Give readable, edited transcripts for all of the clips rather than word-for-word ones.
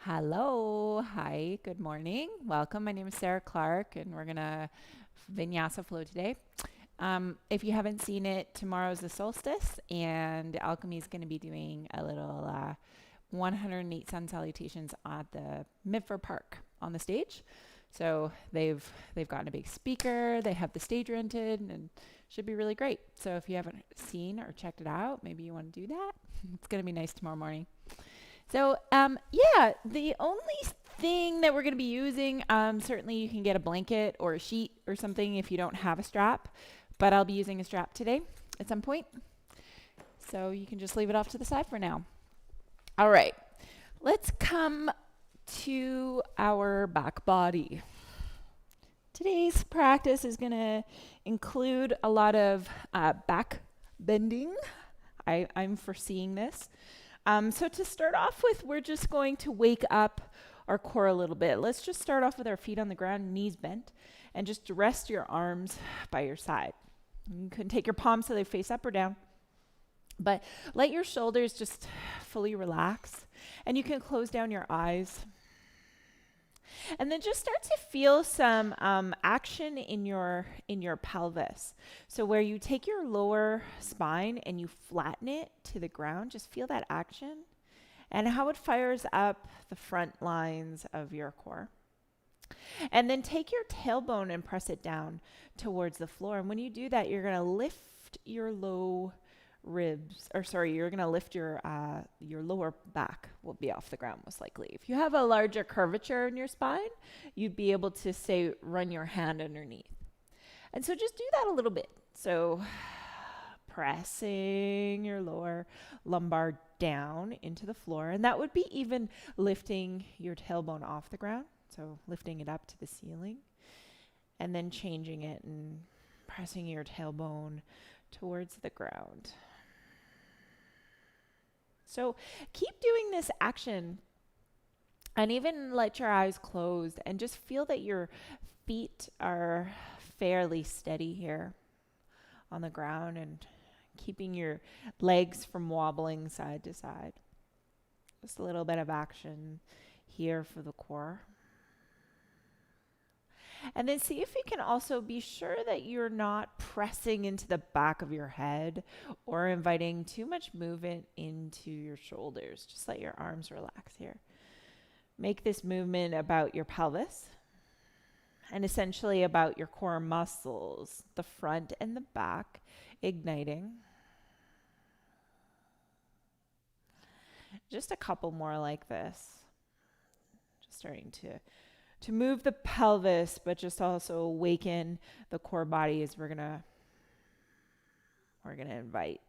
Hello. Hi. Good morning. Welcome. My name is Sarah Clark, and we're going to Vinyasa flow today. If you haven't seen it, tomorrow's the solstice, and Alchemy is going to be doing a little 108 sun salutations at the Midford Park on the stage. So they've gotten a big speaker. They have the stage rented, and should be really great. So if you haven't seen or checked it out, maybe you want to do that. It's going to be nice tomorrow morning. So, yeah, the only thing that we're going to be using, certainly you can get a blanket or a sheet or something if you don't have a strap, but I'll be using a strap today at some point. So you can just leave it off to the side for now. All right, let's come to our back body. Today's practice is going to include a lot of back bending. I'm foreseeing this. So to start off with, we're just going to wake up our core a little bit. Let's just start off with our feet on the ground, knees bent, and just rest your arms by your side. You can take your palms so they face up or down, but let your shoulders just fully relax, and you can close down your eyes. And then just start to feel some action in your pelvis. So where you take your lower spine and you flatten it to the ground, just feel that action and how it fires up the front lines of your core. And then take your tailbone and press it down towards the floor. And when you do that, you're going to lift your you're going to lift your lower back will be off the ground most likely. If you have a larger curvature in your spine, you'd be able to say run your hand underneath. And so just do that a little bit. So pressing your lower lumbar down into the floor, and that would be even lifting your tailbone off the ground. So lifting it up to the ceiling and then changing it and pressing your tailbone towards the ground. So keep doing this action and even let your eyes close and just feel that your feet are fairly steady here on the ground and keeping your legs from wobbling side to side. Just a little bit of action here for the core. And then see if you can also be sure that you're not pressing into the back of your head or inviting too much movement into your shoulders. Just let your arms relax here. Make this movement about your pelvis and essentially about your core muscles, the front and the back, igniting. Just a couple more like this. Just starting to move the pelvis, but just also awaken the core body as we're gonna invite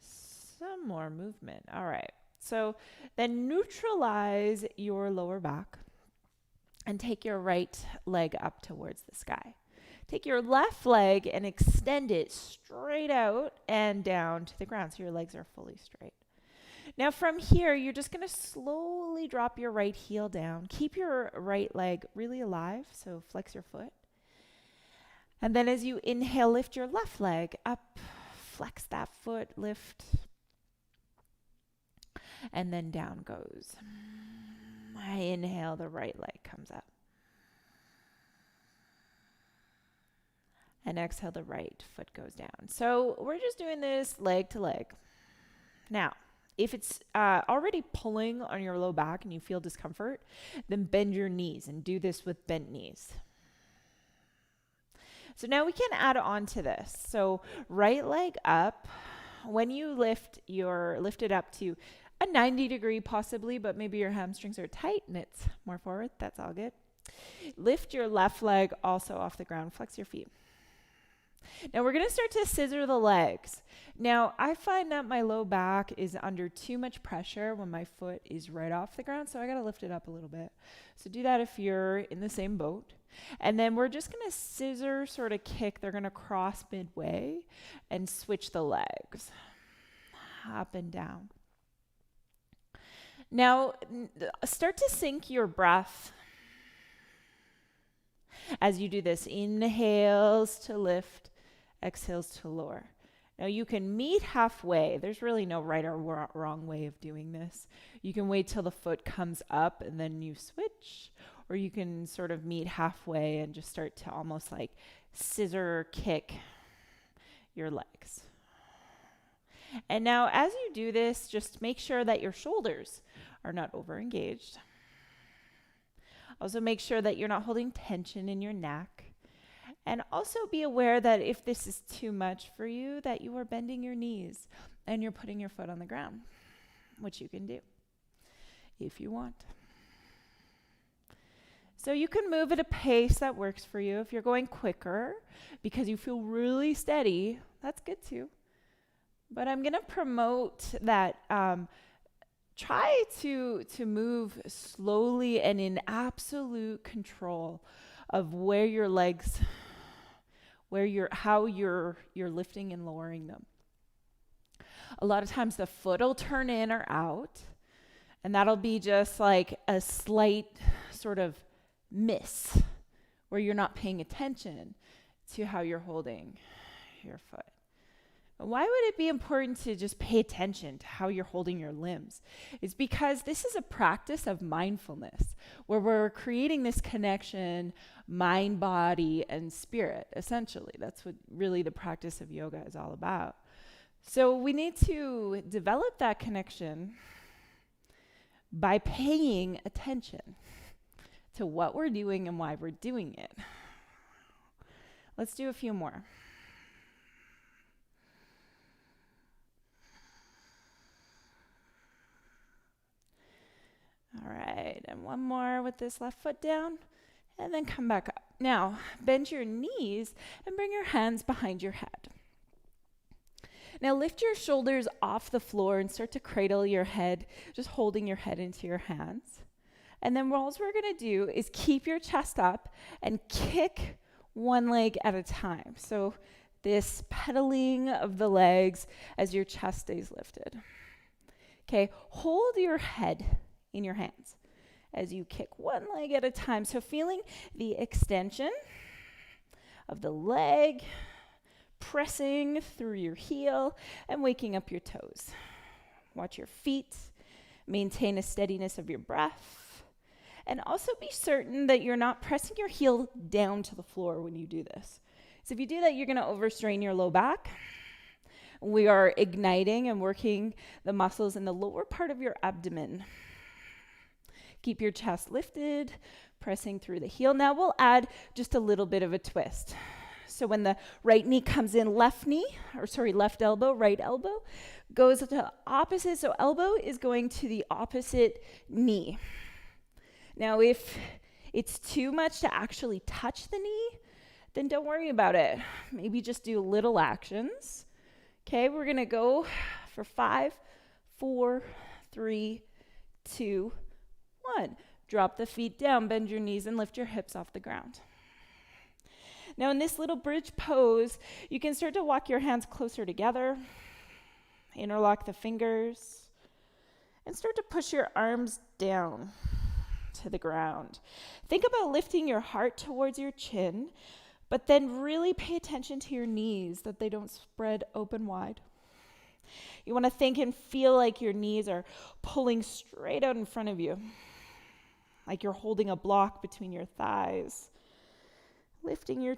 some more movement. All right. So then neutralize your lower back and take your right leg up towards the sky. Take your left leg and extend it straight out and down to the ground so your legs are fully straight. Now from here, you're just going to slowly drop your right heel down. Keep your right leg really alive, so flex your foot. And then as you inhale, lift your left leg up, flex that foot, lift, and then down goes. I inhale, the right leg comes up. And exhale, the right foot goes down. So we're just doing this leg to leg. Now, if it's already pulling on your low back and you feel discomfort, then bend your knees and do this with bent knees. So now we can add on to this. So right leg up. When you lift it up to a 90 degree possibly, but maybe your hamstrings are tight and it's more forward. That's all good. Lift your left leg also off the ground. Flex your feet. Now we're going to start to scissor the legs. Now I find that my low back is under too much pressure when my foot is right off the ground, so I got to lift it up a little bit. So do that if you're in the same boat. And then we're just going to scissor sort of kick. They're going to cross midway and switch the legs up and down. Now start to sync your breath as you do this. Inhales to lift, exhales to lower. Now you can meet halfway. There's really no right or wrong way of doing this. You can wait till the foot comes up and then you switch, or you can sort of meet halfway and just start to almost like scissor kick your legs. And now as you do this, just make sure that your shoulders are not over engaged. Also make sure that you're not holding tension in your neck. And also be aware that if this is too much for you, that you are bending your knees and you're putting your foot on the ground, which you can do if you want. So you can move at a pace that works for you. If you're going quicker because you feel really steady, that's good too. But I'm going to promote that try to move slowly and in absolute control of where your legs, how you're lifting and lowering them. A lot of times the foot will turn in or out, and that'll be just like a slight sort of miss where you're not paying attention to how you're holding your foot. Why would it be important to just pay attention to how you're holding your limbs? It's because this is a practice of mindfulness where we're creating this connection, mind, body, and spirit, essentially. That's what really the practice of yoga is all about. So we need to develop that connection by paying attention to what we're doing and why we're doing it. Let's do a few more. All right, and one more with this left foot down, and then come back up. Now, bend your knees and bring your hands behind your head. Now, lift your shoulders off the floor and start to cradle your head, just holding your head into your hands. And then all we're going to do is keep your chest up and kick one leg at a time. So this pedaling of the legs as your chest stays lifted. Okay, hold your head in your hands as you kick one leg at a time. So feeling the extension of the leg, pressing through your heel and waking up your toes. Watch your feet, maintain a steadiness of your breath, and also be certain that you're not pressing your heel down to the floor when you do this. So if you do that, you're going to overstrain your low back. We are igniting and working the muscles in the lower part of your abdomen. Keep your chest lifted, pressing through the heel. Now we'll add just a little bit of a twist. So when the right knee comes in, left elbow, right elbow goes to the opposite. So elbow is going to the opposite knee. Now if it's too much to actually touch the knee, then don't worry about it. Maybe just do little actions. Okay, we're going to go for 5, 4, 3, 2, 1. Drop the feet down, bend your knees, and lift your hips off the ground. Now in this little bridge pose, you can start to walk your hands closer together, interlock the fingers, and start to push your arms down to the ground. Think about lifting your heart towards your chin, but then really pay attention to your knees, that they don't spread open wide. You want to think and feel like your knees are pulling straight out in front of you, like you're holding a block between your thighs. Lifting your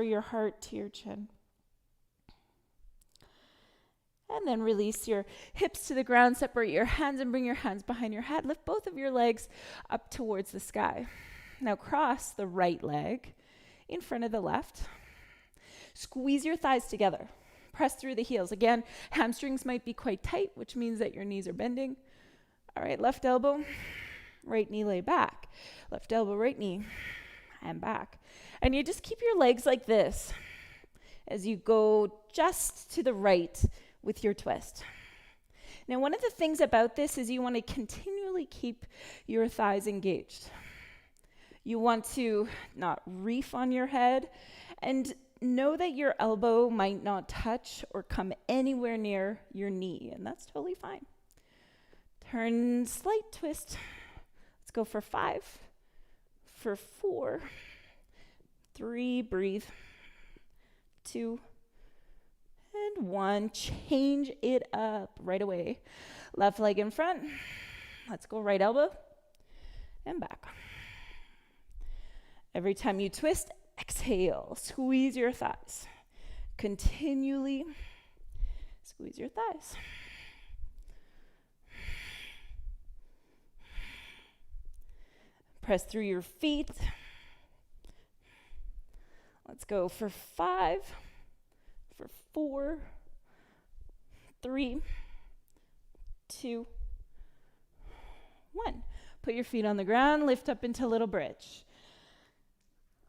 your heart to your chin. And then release your hips to the ground, separate your hands and bring your hands behind your head. Lift both of your legs up towards the sky. Now cross the right leg in front of the left. Squeeze your thighs together. Press through the heels. Again, hamstrings might be quite tight, which means that your knees are bending. All right, left elbow, right knee lay back. Left elbow, right knee, and back. And you just keep your legs like this as you go just to the right with your twist. Now, one of the things about this is you want to continually keep your thighs engaged. You want to not reef on your head, and know that your elbow might not touch or come anywhere near your knee, and that's totally fine. Turn, slight twist. Let's go for 5, for 4, 3, breathe, 2, and 1. Change it up right away. Left leg in front. Let's go right elbow and back. Every time you twist, exhale. Squeeze your thighs. Continually squeeze your thighs. Press through your feet. Let's go for 5, for 4, 3, 2, 1. Put your feet on the ground, lift up into little bridge.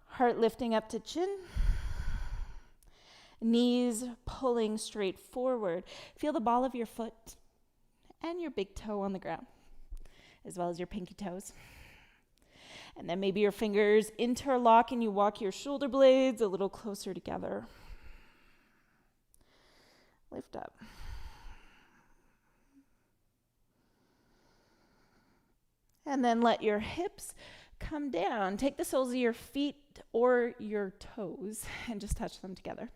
Heart lifting up to chin. Knees pulling straight forward. Feel the ball of your foot and your big toe on the ground, as well as your pinky toes. And then maybe your fingers interlock and you walk your shoulder blades a little closer together. Lift up. And then let your hips come down. Take the soles of your feet or your toes and just touch them together.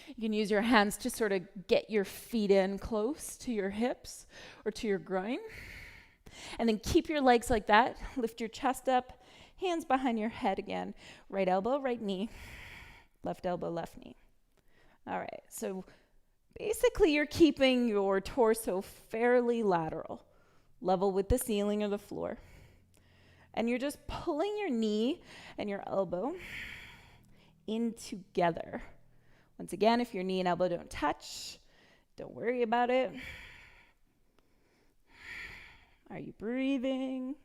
You can use your hands to sort of get your feet in close to your hips or to your groin. And then keep your legs like that. Lift your chest up, hands behind your head again. Right elbow, right knee. Left elbow, left knee. All right, so basically you're keeping your torso fairly lateral, level with the ceiling or the floor. And you're just pulling your knee and your elbow in together. Once again, if your knee and elbow don't touch, don't worry about it. Are you breathing?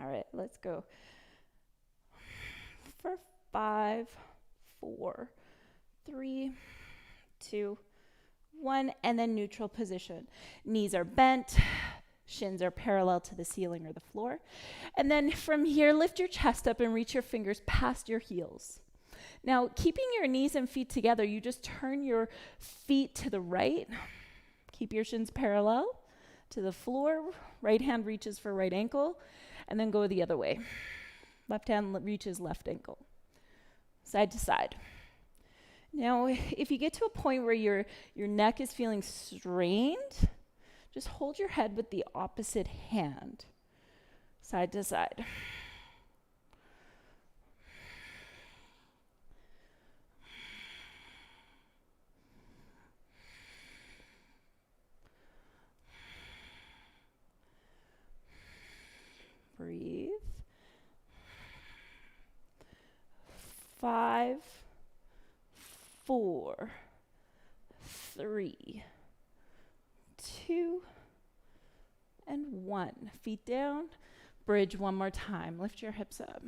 All right, let's go for 5, 4, 3, 2, 1, and then neutral position. Knees are bent, shins are parallel to the ceiling or the floor. And then from here, lift your chest up and reach your fingers past your heels. Now, keeping your knees and feet together, you just turn your feet to the right. Keep your shins parallel to the floor. Right hand reaches for right ankle, and then go the other way. Left hand reaches left ankle. Side to side. Now, if you get to a point where your neck is feeling strained, just hold your head with the opposite hand. Side to side. Breathe. 5, 4, 3, 2, and 1. Feet down. Bridge one more time. Lift your hips up.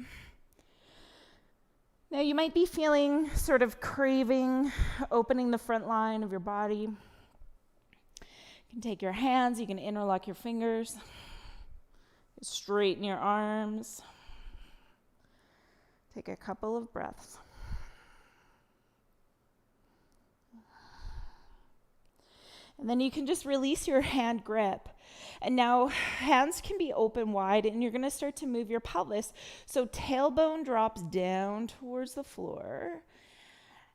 Now you might be feeling sort of craving, opening the front line of your body. You can take your hands, you can interlock your fingers. Straighten your arms. Take a couple of breaths. And then you can just release your hand grip. And now hands can be open wide and you're going to start to move your pelvis. So tailbone drops down towards the floor.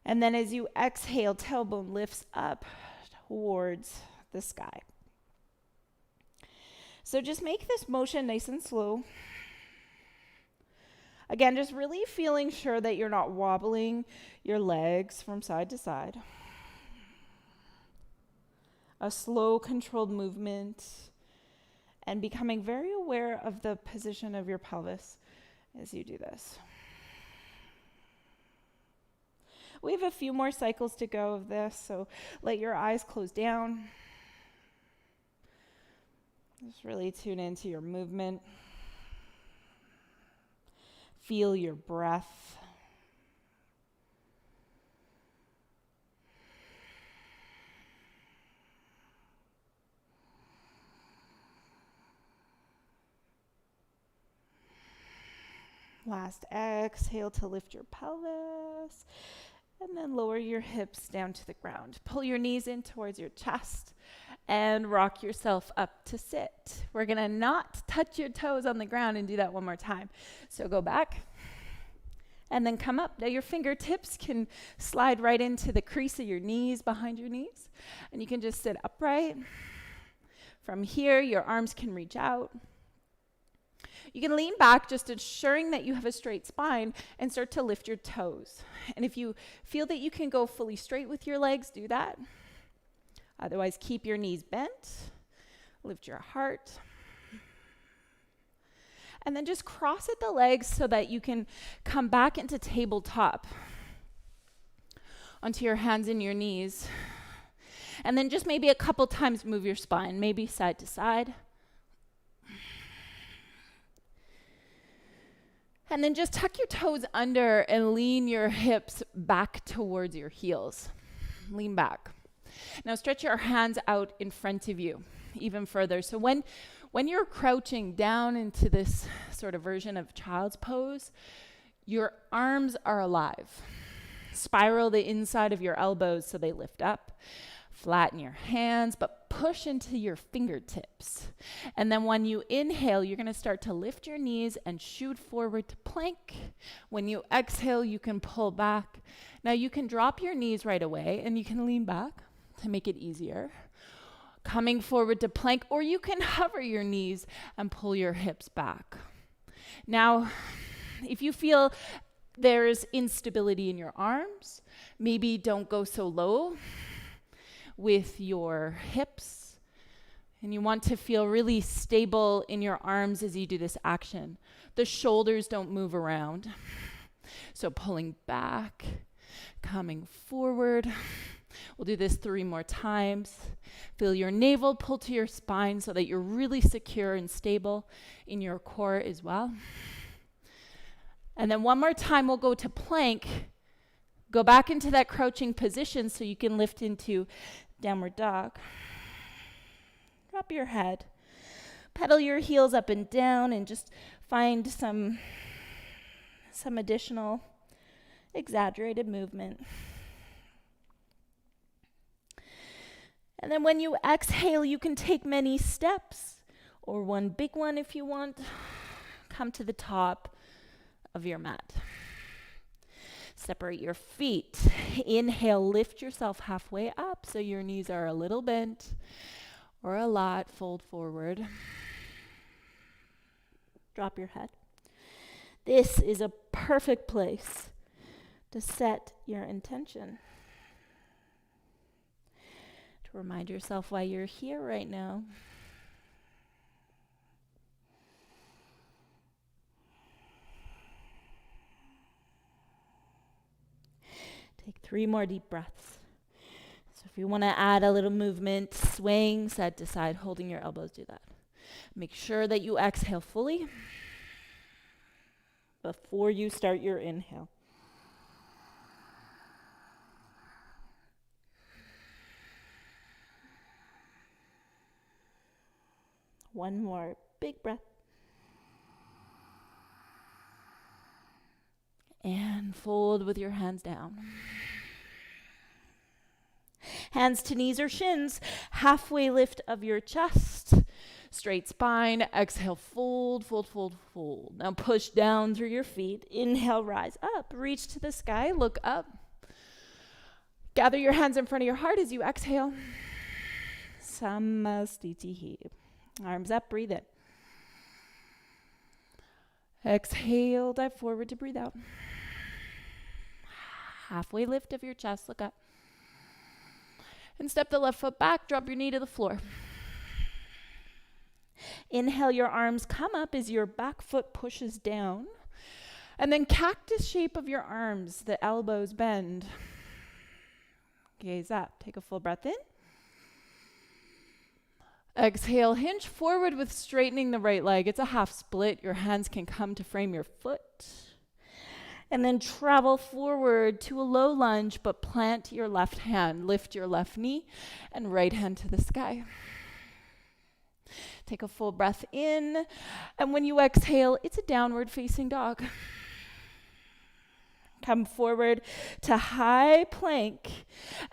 And then as you exhale, tailbone lifts up towards the sky. So just make this motion nice and slow. Again, just really feeling sure that you're not wobbling your legs from side to side. A slow, controlled movement, and becoming very aware of the position of your pelvis as you do this. We have a few more cycles to go of this, so let your eyes close down. Just really tune into your movement. Feel your breath. Last exhale to lift your pelvis. And then lower your hips down to the ground. Pull your knees in towards your chest and rock yourself up to sit. We're gonna not touch your toes on the ground and do that one more time. So go back and then come up. Now your fingertips can slide right into the crease of your knees, behind your knees, and you can just sit upright. From here, your arms can reach out. You can lean back, just ensuring that you have a straight spine, and start to lift your toes. And if you feel that you can go fully straight with your legs, do that. Otherwise, keep your knees bent. Lift your heart. And then just cross at the legs so that you can come back into tabletop onto your hands and your knees. And then just maybe a couple times move your spine, maybe side to side. And then just tuck your toes under and lean your hips back towards your heels. Lean back. Now stretch your hands out in front of you even further. So when you're crouching down into this sort of version of child's pose, your arms are alive. Spiral the inside of your elbows so they lift up. Flatten your hands, but push into your fingertips. And then when you inhale, you're going to start to lift your knees and shoot forward to plank. When you exhale, you can pull back. Now you can drop your knees right away and you can lean back to make it easier. Coming forward to plank, or you can hover your knees and pull your hips back. Now, if you feel there's instability in your arms, maybe don't go so low with your hips, and you want to feel really stable in your arms as you do this action. The shoulders don't move around. So pulling back, coming forward. We'll do this 3 more times. Feel your navel pull to your spine so that you're really secure and stable in your core as well. And then one more time, we'll go to plank. Go back into that crouching position so you can lift into downward dog. Drop your head. Pedal your heels up and down and just find some additional exaggerated movement. And then when you exhale, you can take many steps, or one big one if you want. Come to the top of your mat. Separate your feet. Inhale, lift yourself halfway up so your knees are a little bent or a lot. Fold forward. Drop your head. This is a perfect place to set your intention. To remind yourself why you're here right now. Take 3 more deep breaths. So if you want to add a little movement, swaying side to side, holding your elbows, do that. Make sure that you exhale fully before you start your inhale. One more big breath. And fold with your hands down. Hands to knees or shins. Halfway lift of your chest. Straight spine. Exhale, fold, fold, fold, fold. Now push down through your feet. Inhale, rise up. Reach to the sky. Look up. Gather your hands in front of your heart as you exhale. Samastitihi. Arms up, breathe in. Exhale, dive forward to breathe out. Halfway lift of your chest, look up. And step the left foot back, drop your knee to the floor. Inhale, your arms come up as your back foot pushes down. And then cactus shape of your arms, the elbows bend. Gaze up, take a full breath in. Exhale, hinge forward with straightening the right leg. It's a half split. Your hands can come to frame your foot. And then travel forward to a low lunge, but plant your left hand. Lift your left knee and right hand to the sky. Take a full breath in. And when you exhale, it's a downward facing dog. Come forward to high plank.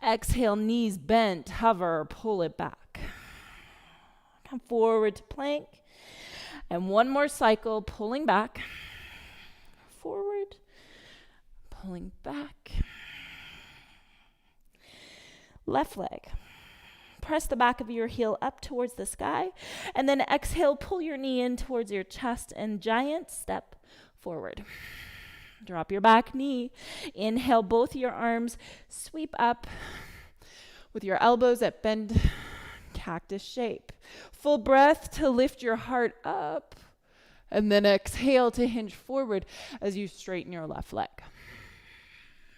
Exhale, knees bent, hover, pull it back. Come forward to plank. And one more cycle, pulling back. Forward, pulling back. Left leg. Press the back of your heel up towards the sky. And then exhale, pull your knee in towards your chest and giant step forward. Drop your back knee. Inhale, both your arms sweep up with your elbows at bend cactus shape. Full breath to lift your heart up. And then exhale to hinge forward as you straighten your left leg.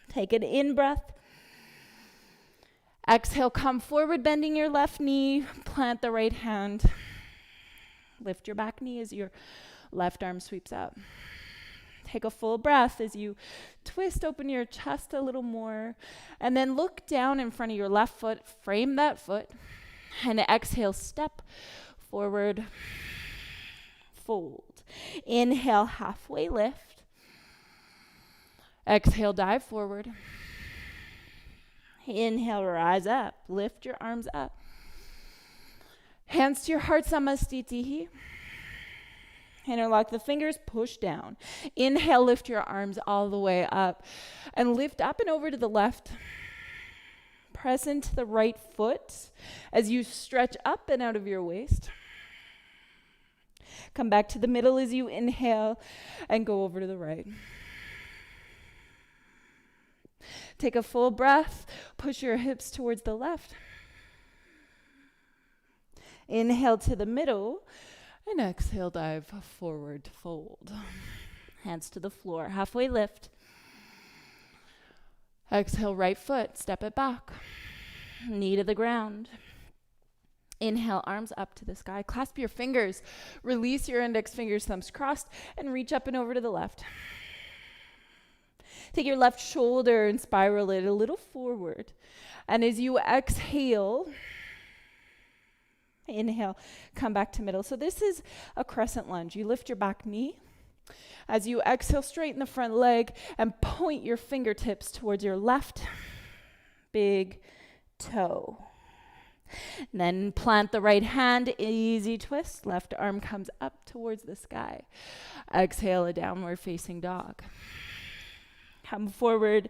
Take an in-breath. Exhale, come forward, bending your left knee. Plant the right hand. Lift your back knee as your left arm sweeps up. Take a full breath as you twist open your chest a little more. And then look down in front of your left foot. Frame that foot. And exhale, step forward. Fold. Inhale, halfway lift. Exhale, dive forward. Inhale, rise up. Lift your arms up. Hands to your heart, Samastitihi. Interlock the fingers, push down. Inhale, lift your arms all the way up. And lift up and over to the left. Press into the right foot as you stretch up and out of your waist. Come back to the middle as you inhale and go over to the right. Take a full breath. Push your hips towards the left. Inhale to the middle. And exhale, dive forward, fold. Hands to the floor, halfway lift. Exhale, right foot, step it back. Knee to the ground. Inhale, arms up to the sky. Clasp your fingers. Release your index fingers, thumbs crossed, and reach up and over to the left. Take your left shoulder and spiral it a little forward. And as you exhale, inhale, come back to middle. So this is a crescent lunge. You lift your back knee. As you exhale, straighten the front leg and point your fingertips towards your left big toe. And then plant the right hand, easy twist. Left arm comes up towards the sky. Exhale, a downward facing dog. Come forward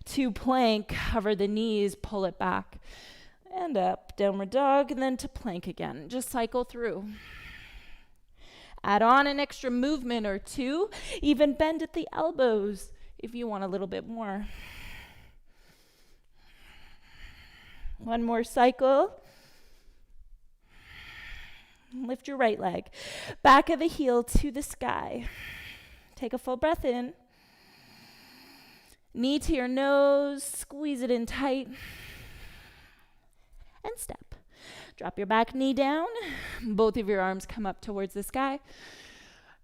to plank, cover the knees, pull it back. And up, downward dog, and then to plank again. Just cycle through. Add on an extra movement or two. Even bend at the elbows if you want a little bit more. One more cycle. Lift your right leg. Back of the heel to the sky. Take a full breath in. Knee to your nose. Squeeze it in tight. And step. Drop your back knee down. Both of your arms come up towards the sky.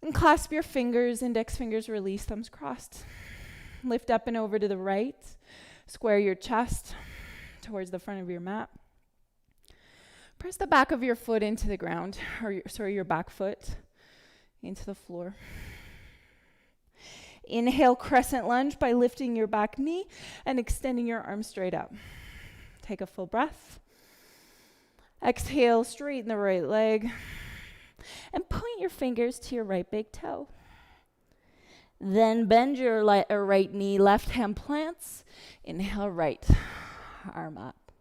And clasp your fingers, index fingers release, thumbs crossed. Lift up and over to the right. Square your chest towards the front of your mat. Press the back of your foot into the ground, your back foot into the floor. Inhale, crescent lunge by lifting your back knee and extending your arms straight up. Take a full breath. Exhale, straighten the right leg. And point your fingers to your right big toe. Then bend your right knee, left hand plants. Inhale, right arm up.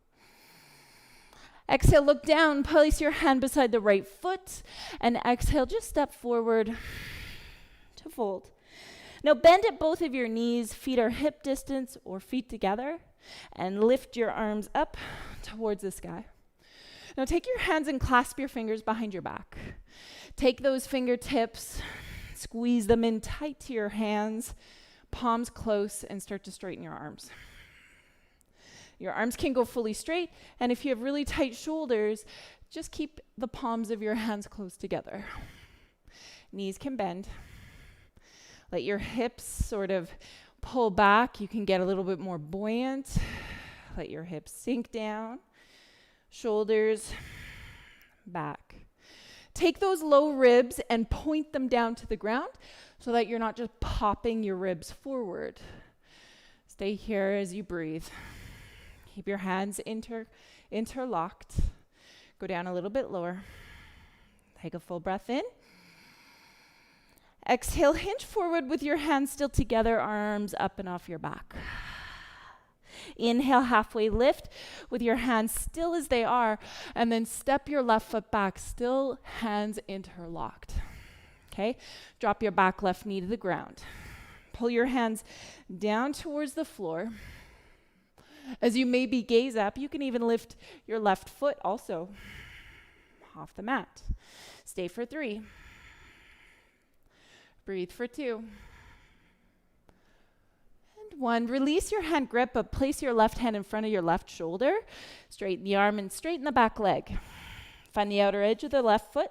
Exhale, look down, place your hand beside the right foot. And exhale, just step forward to fold. Now bend at both of your knees, feet are hip distance or feet together. And lift your arms up towards the sky. Now take your hands and clasp your fingers behind your back. Take those fingertips, squeeze them in tight to your hands, palms close, and start to straighten your arms. Your arms can go fully straight, and if you have really tight shoulders, just keep the palms of your hands close together. Knees can bend. Let your hips sort of pull back. You can get a little bit more buoyant. Let your hips sink down. Shoulders back. Take those low ribs and point them down to the ground so that you're not just popping your ribs forward. Stay here as you breathe. Keep your hands interlocked. Go down a little bit lower. Take a full breath in. Exhale, hinge forward with your hands still together, arms up and off your back. Inhale, halfway lift with your hands still as they are, and then step your left foot back, still hands interlocked. Okay? Drop your back left knee to the ground. Pull your hands down towards the floor. As you maybe gaze up, you can even lift your left foot also off the mat. Stay for 3. Breathe for 2. And 1. Release your hand grip, but place your left hand in front of your left shoulder. Straighten the arm and straighten the back leg. Find the outer edge of the left foot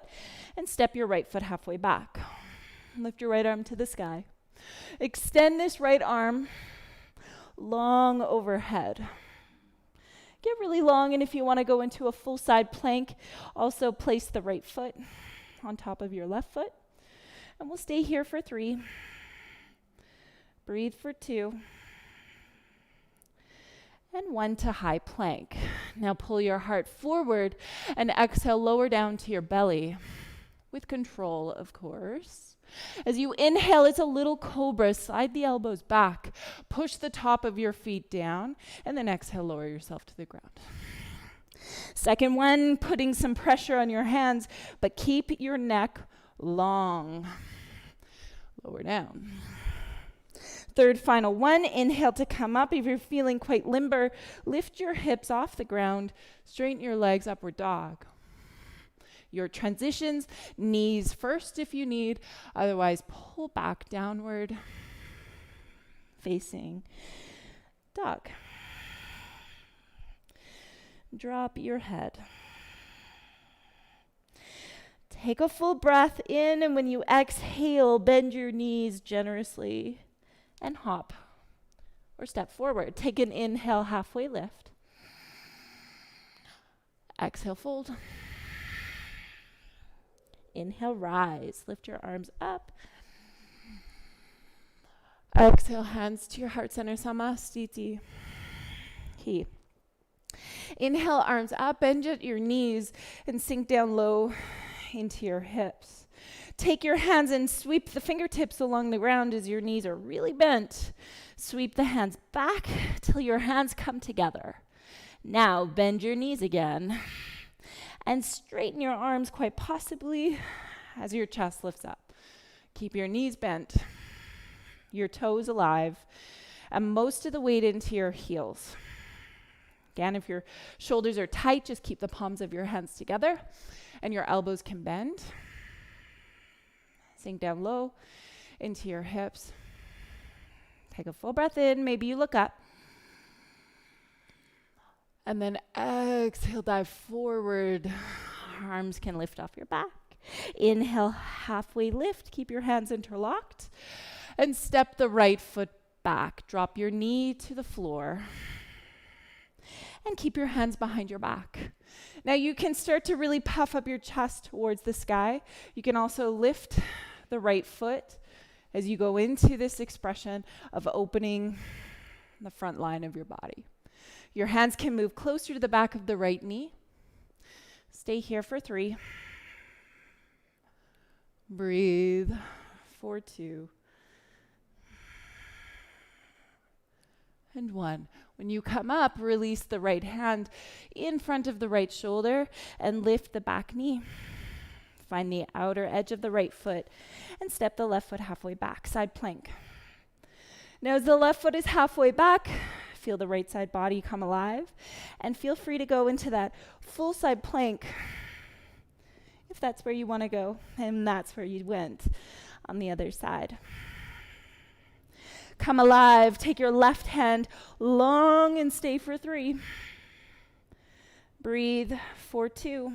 and step your right foot halfway back. Lift your right arm to the sky. Extend this right arm long overhead. Get really long, and if you want to go into a full side plank, also place the right foot on top of your left foot. And we'll stay here for 3. Breathe for 2. And 1 to high plank. Now pull your heart forward and exhale, lower down to your belly with control, of course. As you inhale, it's a little cobra. Slide the elbows back. Push the top of your feet down. And then exhale, lower yourself to the ground. Second one, putting some pressure on your hands, but keep your neck long. Lower down. Third, final one, inhale to come up. If you're feeling quite limber, lift your hips off the ground. Straighten your legs, upward dog. Your transitions, knees first if you need. Otherwise, pull back downward, facing dog. Drop your head. Take a full breath in, and when you exhale, bend your knees generously and hop or step forward. Take an inhale, halfway lift. Exhale, fold. Inhale, rise. Lift your arms up. Exhale, hands to your heart center, Samastiti. He. Inhale, arms up, bend at your knees and sink down low into your hips. Take your hands and sweep the fingertips along the ground as your knees are really bent. Sweep the hands back till your hands come together. Now bend your knees again and straighten your arms, quite possibly as your chest lifts up. Keep your knees bent, your toes alive, and most of the weight into your heels. Again, if your shoulders are tight, just keep the palms of your hands together and your elbows can bend. Sink down low into your hips. Take a full breath in. Maybe you look up. And then exhale, dive forward. Arms can lift off your back. Inhale, halfway lift. Keep your hands interlocked. And step the right foot back. Drop your knee to the floor. And keep your hands behind your back. Now you can start to really puff up your chest towards the sky. You can also lift the right foot as you go into this expression of opening the front line of your body. Your hands can move closer to the back of the right knee. Stay here for 3. Breathe for 2. And 1. When you come up, release the right hand in front of the right shoulder and lift the back knee. Find the outer edge of the right foot and step the left foot halfway back, side plank. Now as the left foot is halfway back, feel the right side body come alive and feel free to go into that full side plank if that's where you want to go, and that's where you went on the other side. Come alive, take your left hand long and stay for 3. Breathe for 2.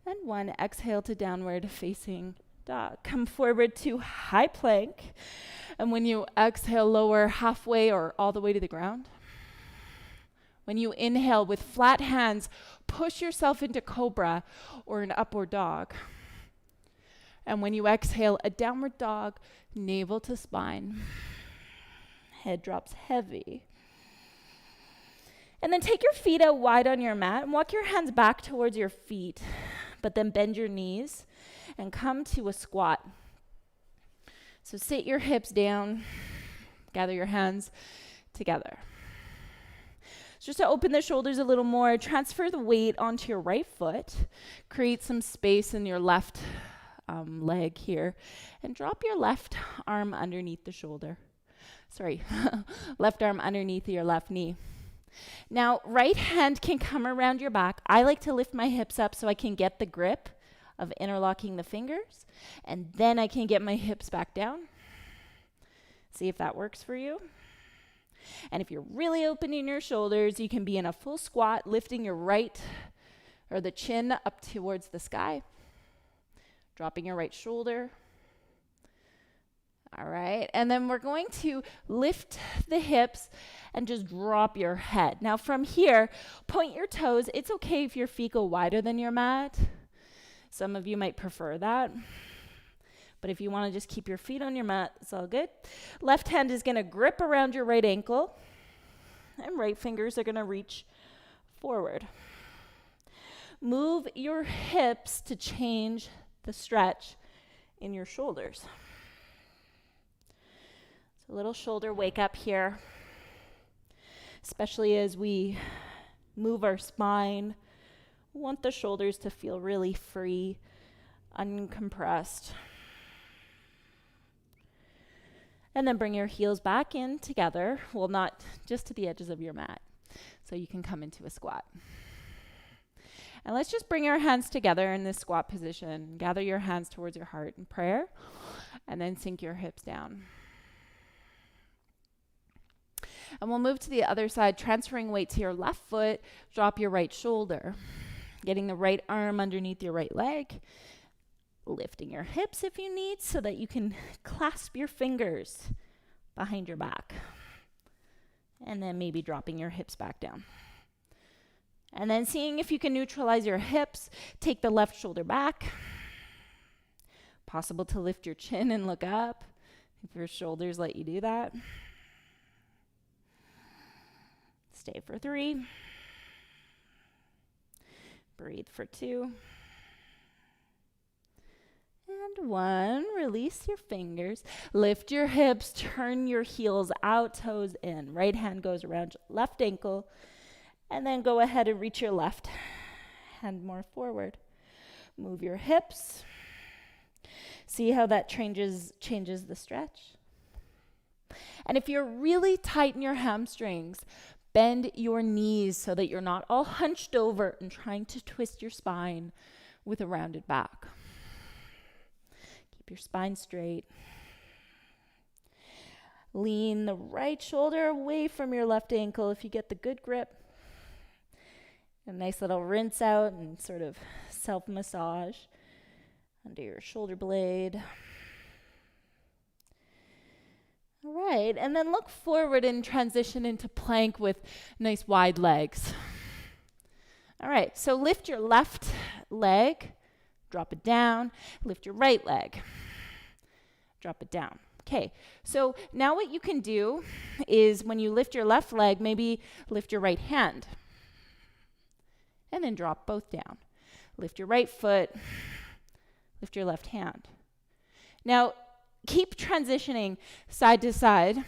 And 1, exhale to downward facing dog. Come forward to high plank. And when you exhale, lower halfway or all the way to the ground. When you inhale with flat hands, push yourself into cobra or an upward dog. And when you exhale, a downward dog, navel to spine. Head drops heavy. And then take your feet out wide on your mat and walk your hands back towards your feet. but then bend your knees and come to a squat. So sit your hips down, gather your hands together. Just to open the shoulders a little more, transfer the weight onto your right foot, create some space in your left leg here, and drop your left arm underneath the shoulder. Left arm underneath your left knee. Now, right hand can come around your back. I like to lift my hips up so I can get the grip of interlocking the fingers, and then I can get my hips back down. See if that works for you. And if you're really opening your shoulders, you can be in a full squat, lifting your right or the chin up towards the sky, dropping your right shoulder. All right, and then we're going to lift the hips and just drop your head. Now from here, point your toes. It's okay if your feet go wider than your mat. Some of you might prefer that. But if you want to just keep your feet on your mat, it's all good. Left hand is going to grip around your right ankle, and right fingers are going to reach forward. Move your hips to change the stretch in your shoulders. So a little shoulder wake up here, especially as we move our spine. We want the shoulders to feel really free, uncompressed. And then bring your heels back in together. Well, not just to the edges of your mat. So you can come into a squat. And let's just bring our hands together in this squat position. Gather your hands towards your heart in prayer. And then sink your hips down. And we'll move to the other side, transferring weight to your left foot. Drop your right shoulder. Getting the right arm underneath your right leg. Lifting your hips if you need so that you can clasp your fingers behind your back. And then maybe dropping your hips back down. And then seeing if you can neutralize your hips, take the left shoulder back. Possible to lift your chin and look up if your shoulders let you do that. Stay for 3. Breathe for 2. And 1, release your fingers, lift your hips, turn your heels out, toes in. Right hand goes around your left ankle, and then go ahead and reach your left hand more forward. Move your hips. See how that changes the stretch. And if you're really tight in your hamstrings, bend your knees so that you're not all hunched over and trying to twist your spine with a rounded back. Your spine straight. Lean the right shoulder away from your left ankle if you get the good grip. A nice little rinse out and sort of self-massage under your shoulder blade. All right, and then look forward and transition into plank with nice wide legs. All right, so lift your left leg. Drop it down, lift your right leg, drop it down. Okay, so now what you can do is when you lift your left leg, maybe lift your right hand, and then drop both down. Lift your right foot, lift your left hand. Now, keep transitioning side to side.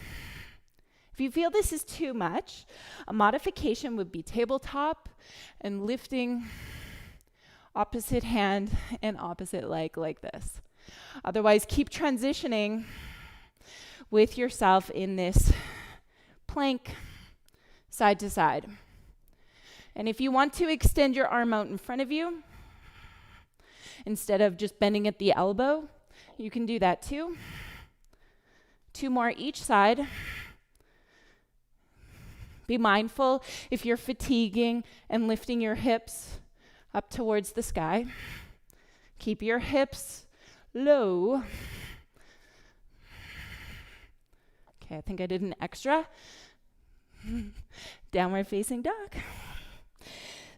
If you feel this is too much, a modification would be tabletop and lifting opposite hand and opposite leg like this. Otherwise, keep transitioning with yourself in this plank side to side. And if you want to extend your arm out in front of you, instead of just bending at the elbow, you can do that too. 2 more each side. Be mindful if you're fatiguing and lifting your hips up towards the sky. Keep your hips low. Okay, I think I did an extra. Downward facing dog.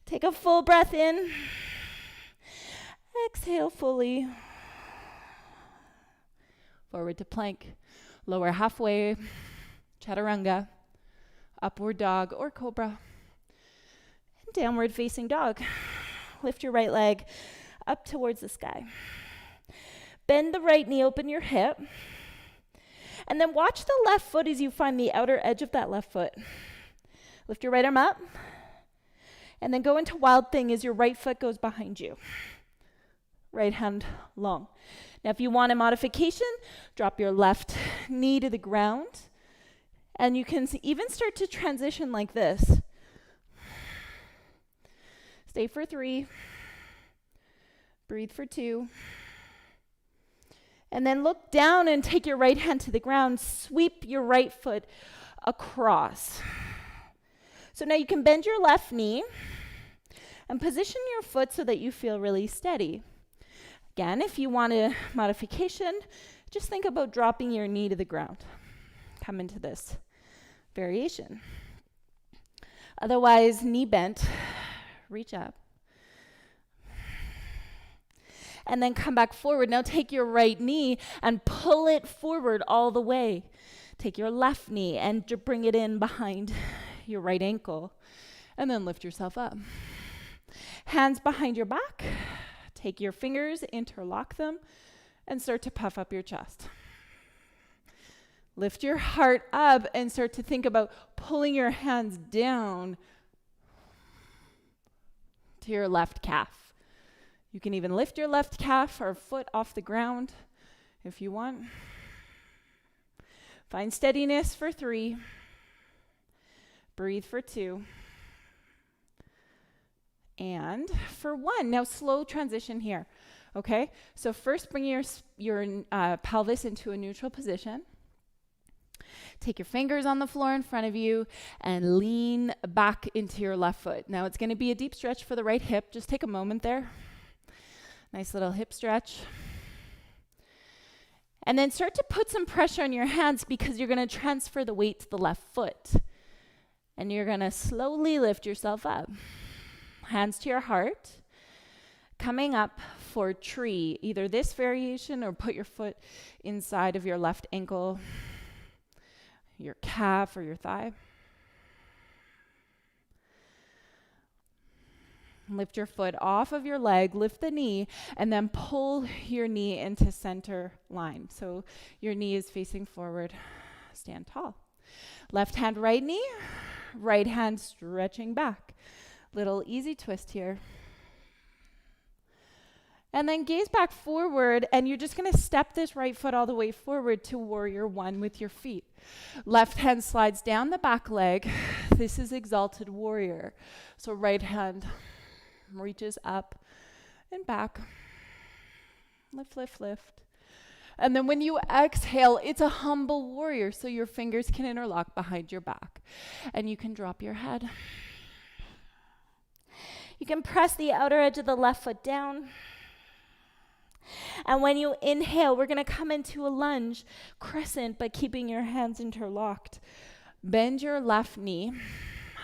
Take a full breath in. Exhale fully. Forward to plank. Lower halfway. Chaturanga. Upward dog or cobra. And downward facing dog. Lift your right leg up towards the sky. Bend the right knee, open your hip. And then watch the left foot as you find the outer edge of that left foot. Lift your right arm up. And then go into wild thing as your right foot goes behind you. Right hand long. Now, if you want a modification, drop your left knee to the ground. And you can even start to transition like this. Stay for 3. Breathe for 2. And then look down and take your right hand to the ground. Sweep your right foot across. So now you can bend your left knee and position your foot so that you feel really steady. Again, if you want a modification, just think about dropping your knee to the ground. Come into this variation. Otherwise, knee bent, reach up. And then come back forward. Now take your right knee and pull it forward all the way. Take your left knee and bring it in behind your right ankle. And then lift yourself up. Hands behind your back. Take your fingers, interlock them, and start to puff up your chest. Lift your heart up and start to think about pulling your hands down to your left calf. You can even lift your left calf or foot off the ground if you want. Find steadiness for 3. Breathe for 2. And for 1. Now slow transition here. Okay? So first bring your pelvis into a neutral position. Take your fingers on the floor in front of you and lean back into your left foot. Now it's going to be a deep stretch for the right hip. Just take a moment there. Nice little hip stretch. And then start to put some pressure on your hands because you're going to transfer the weight to the left foot. And you're going to slowly lift yourself up. Hands to your heart. Coming up for tree, either this variation or put your foot inside of your left ankle, your calf or your thigh. Lift your foot off of your leg, lift the knee, and then pull your knee into center line. So your knee is facing forward. Stand tall. Left hand, right knee, right hand stretching back. Little easy twist here. And then gaze back forward, and you're just going to step this right foot all the way forward to warrior 1 with your feet. Left hand slides down the back leg. This is exalted warrior. So right hand reaches up and back. Lift, lift, lift. And then when you exhale, it's a humble warrior, so your fingers can interlock behind your back. And you can drop your head. You can press the outer edge of the left foot down. And when you inhale, we're going to come into a lunge, crescent, but keeping your hands interlocked. Bend your left knee,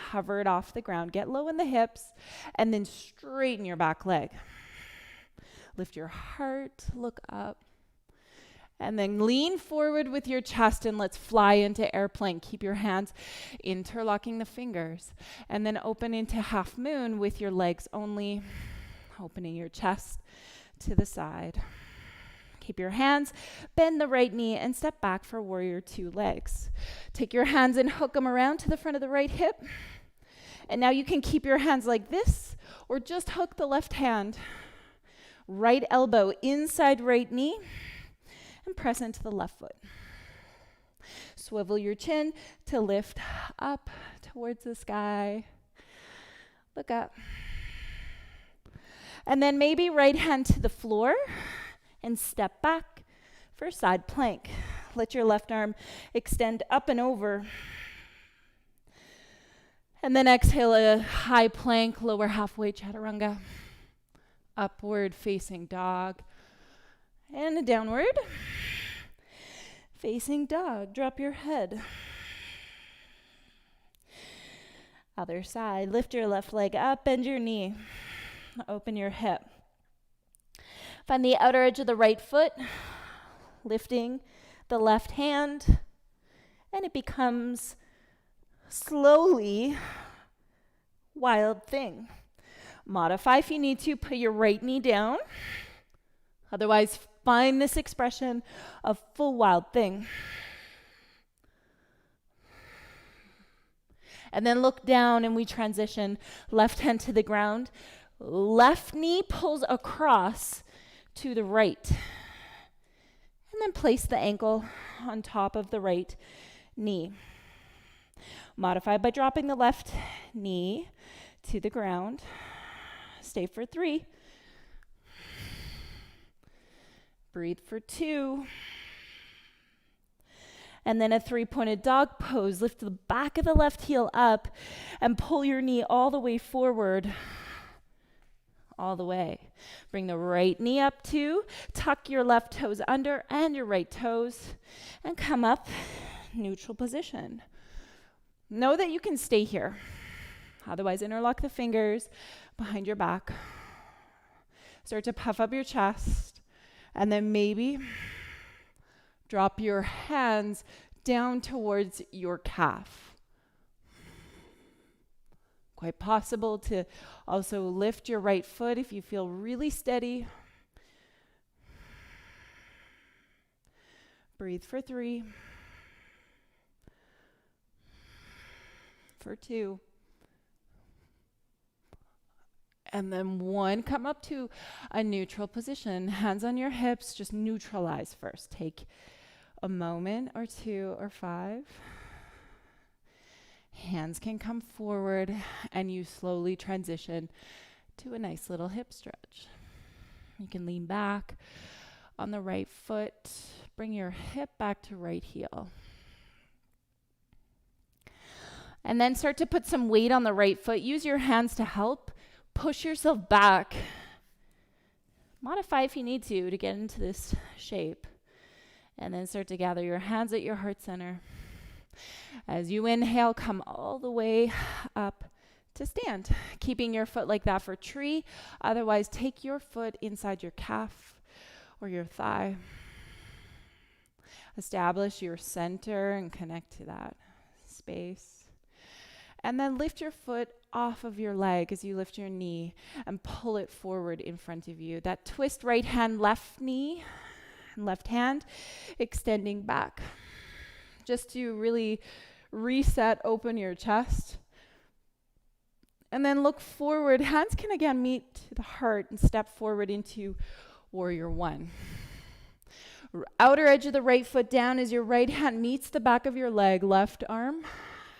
hover it off the ground, get low in the hips, and then straighten your back leg. Lift your heart, look up, and then lean forward with your chest and let's fly into airplane. Keep your hands interlocking the fingers, and then open into half moon with your legs only, opening your chest to the side. Keep your hands, bend the right knee, and step back for warrior 2 legs. Take your hands and hook them around to the front of the right hip. And now you can keep your hands like this, or just hook the left hand. Right elbow inside right knee, and press into the left foot. Swivel your chin to lift up towards the sky. Look up. And then maybe right hand to the floor and step back for side plank. Let your left arm extend up and over. And then exhale a high plank, lower halfway chaturanga. Upward facing dog. And a downward facing dog. Drop your head. Other side. Lift your left leg up, bend your knee. Open your hip. Find the outer edge of the right foot, lifting the left hand, and it becomes slowly wild thing. Modify if you need to. Put your right knee down. Otherwise, find this expression of full wild thing. And then look down and we transition left hand to the ground. Left knee pulls across to the right. And then place the ankle on top of the right knee. Modify by dropping the left knee to the ground. Stay for 3. Breathe for 2. And then a 3-pointed dog pose. Lift the back of the left heel up and pull your knee all the way forward. All the way. Bring the right knee up too. Tuck your left toes under and your right toes. And come up, neutral position. Know that you can stay here. Otherwise, interlock the fingers behind your back. Start to puff up your chest. And then maybe drop your hands down towards your calf. Quite possible to also lift your right foot if you feel really steady. Breathe for 3. For 2. And then 1, come up to a neutral position. Hands on your hips, just neutralize first. Take a moment or 2 or 5. Hands can come forward and you slowly transition to a nice little hip stretch. You can lean back on the right foot. Bring your hip back to right heel. And then start to put some weight on the right foot. Use your hands to help. Push yourself back. Modify if you need to get into this shape. And then start to gather your hands at your heart center. As you inhale, come all the way up to stand. Keeping your foot like that for tree. Otherwise, take your foot inside your calf or your thigh. Establish your center and connect to that space. And then lift your foot off of your leg as you lift your knee and pull it forward in front of you. That twist right hand, left knee, left hand, extending back. Just to really reset, open your chest. And then look forward. Hands can again meet to the heart and step forward into Warrior 1. Outer edge of the right foot down as your right hand meets the back of your leg. Left arm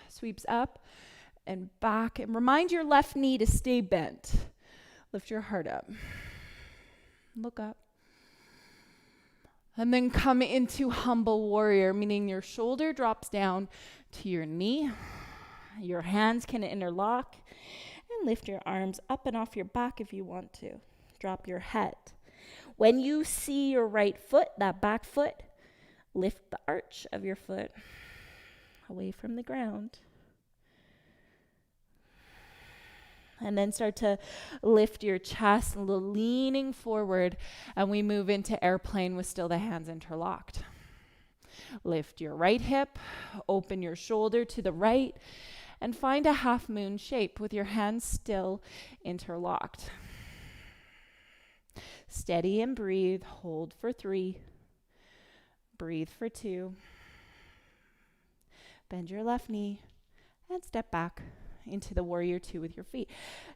sweeps up and back. And remind your left knee to stay bent. Lift your heart up. Look up. And then come into humble warrior, meaning your shoulder drops down to your knee. Your hands can interlock. And lift your arms up and off your back if you want to. Drop your head. When you see your right foot, that back foot, lift the arch of your foot away from the ground. And then start to lift your chest, a little leaning forward, and we move into airplane with still the hands interlocked. Lift your right hip, open your shoulder to the right, and find a half moon shape with your hands still interlocked. Steady and breathe. Hold for 3. Breathe for 2. Bend your left knee and step back into the Warrior 2 with your feet.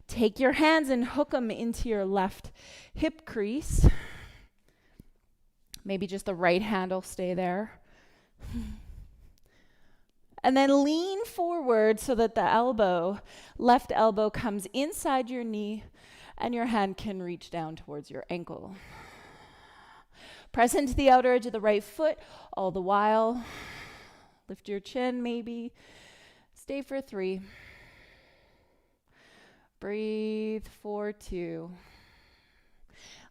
Take your hands and hook them into your left hip crease. Maybe just the right hand will stay there. And then lean forward so that the left elbow comes inside your knee and your hand can reach down towards your ankle. Press into the outer edge of the right foot all the while. Lift your chin maybe. Stay for 3. Breathe for 2.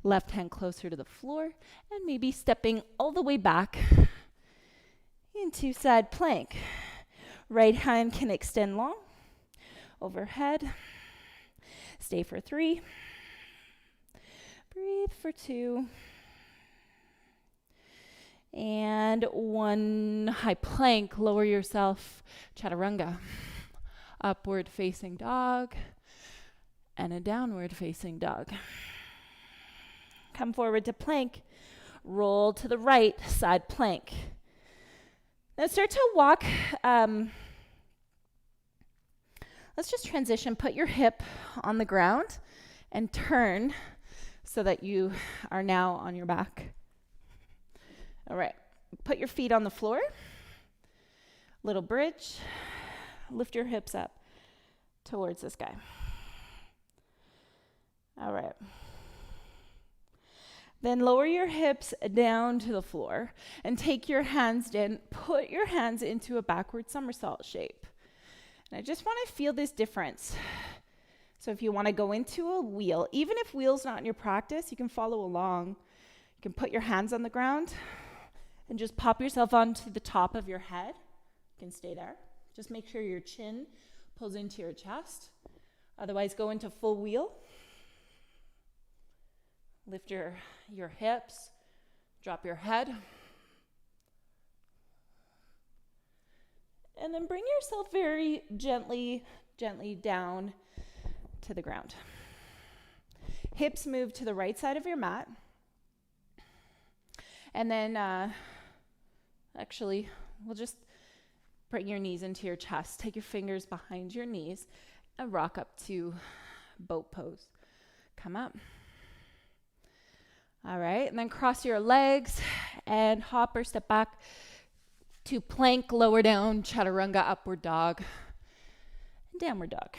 Left hand closer to the floor and maybe stepping all the way back into side plank. Right hand can extend long overhead. Stay for 3. Breathe for 2. And 1 high plank. Lower yourself, chaturanga. Upward facing dog. and a downward facing dog. Come forward to plank. Roll to the right, side plank. Now start to walk. Let's just transition. Put your hip on the ground and turn so that you are now on your back. All right. Put your feet on the floor. Little bridge. Lift your hips up towards the sky. All right. Then lower your hips down to the floor and take your hands in. Put your hands into a backward somersault shape. And I just want to feel this difference. So if you want to go into a wheel, even if wheel's not in your practice, you can follow along. You can put your hands on the ground and just pop yourself onto the top of your head. You can stay there. Just make sure your chin pulls into your chest. Otherwise, go into full wheel. Lift your hips. Drop your head. And then bring yourself very gently down to the ground. Hips move to the right side of your mat. And then, we'll just bring your knees into your chest. Take your fingers behind your knees and rock up to boat pose. Come up. All right, and then cross your legs and hop or step back to plank, lower down, chaturanga, upward dog, and downward dog.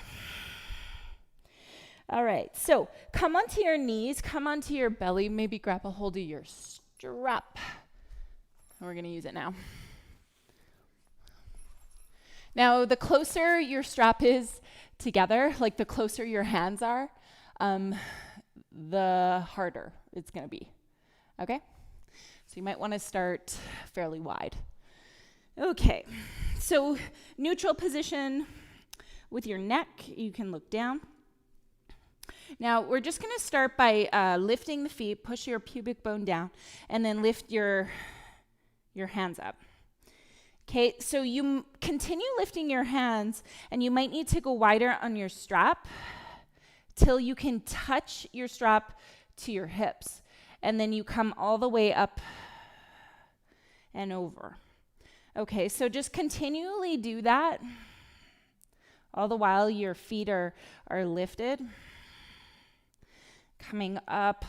All right, so come onto your knees, come onto your belly, maybe grab a hold of your strap. And we're going to use it now. Now, the closer your strap is together, like the closer your hands are, the harder it's going to be. Okay? So you might want to start fairly wide. Okay, so neutral position with your neck. You can look down. Now, we're just going to start by lifting the feet, push your pubic bone down, and then lift your hands up. Okay, so you continue lifting your hands, and you might need to go wider on your strap till you can touch your strap to your hips. And then you come all the way up and over. Okay, so just continually do that all the while your feet are lifted. Coming up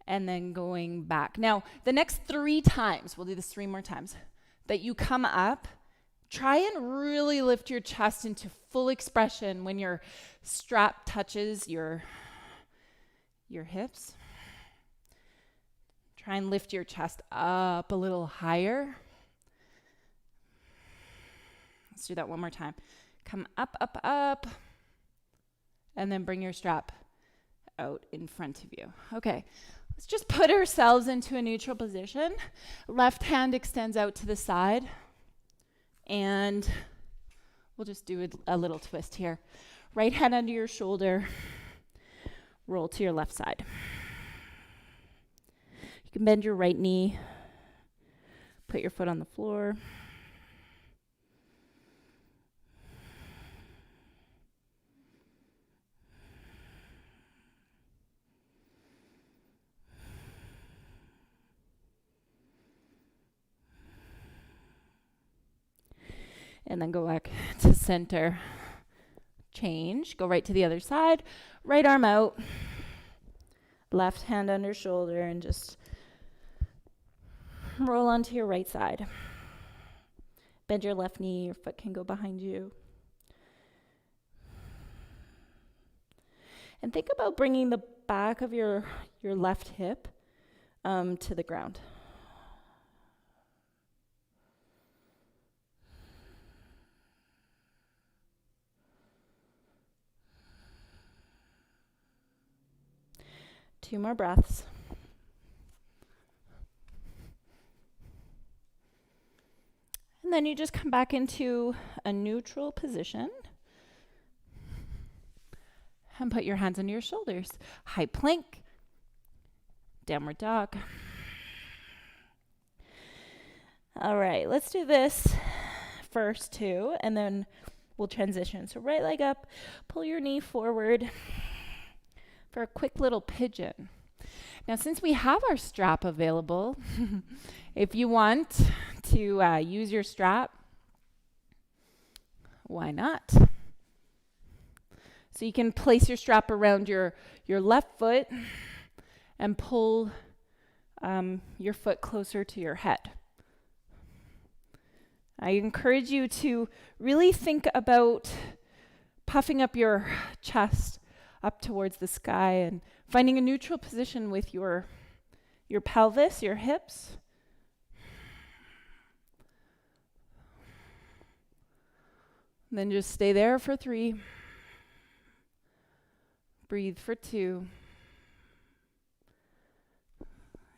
and then going back. Now, the next 3 times, we'll do this 3 more times, that you come up, try and really lift your chest into full expression when your strap touches your hips. Try and lift your chest up a little higher. Let's do that one more time. Come up, up, up, and then bring your strap out in front of you. Okay, let's just put ourselves into a neutral position. Left hand extends out to the side, and we'll just do a little twist here. Right hand under your shoulder, roll to your left side. You can bend your right knee, put your foot on the floor. And then go back to center. Change. Go right to the other side. Right arm out. Left hand under shoulder and just roll onto your right side. Bend your left knee. Your foot can go behind you. And think about bringing the back of your left hip to the ground. Two more breaths. And then you just come back into a neutral position. And put your hands on your shoulders. High plank. Downward dog. All right, let's do this first too. And then we'll transition. So right leg up, pull your knee forward for a quick little pigeon. Now, since we have our strap available, if you want to use your strap, why not? So you can place your strap around your left foot and pull your foot closer to your head. I encourage you to really think about puffing up your chest up towards the sky and finding a neutral position with your pelvis, your hips. And then just stay there for 3. Breathe for 2.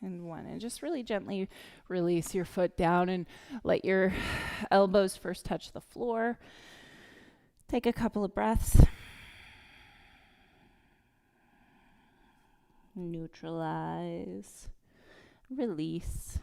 And 1. And just really gently release your foot down and let your elbows first touch the floor. Take a couple of breaths. Neutralize. Release.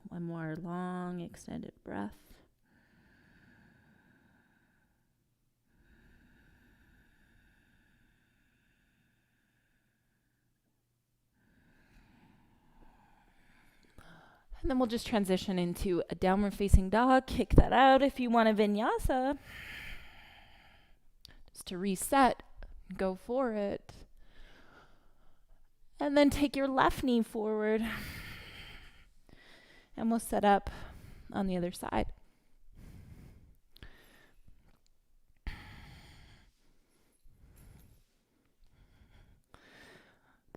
One more long, extended breath. And then we'll just transition into a downward facing dog. Kick that out if you want a vinyasa. Just to reset, go for it. And then take your left knee forward. And we'll set up on the other side.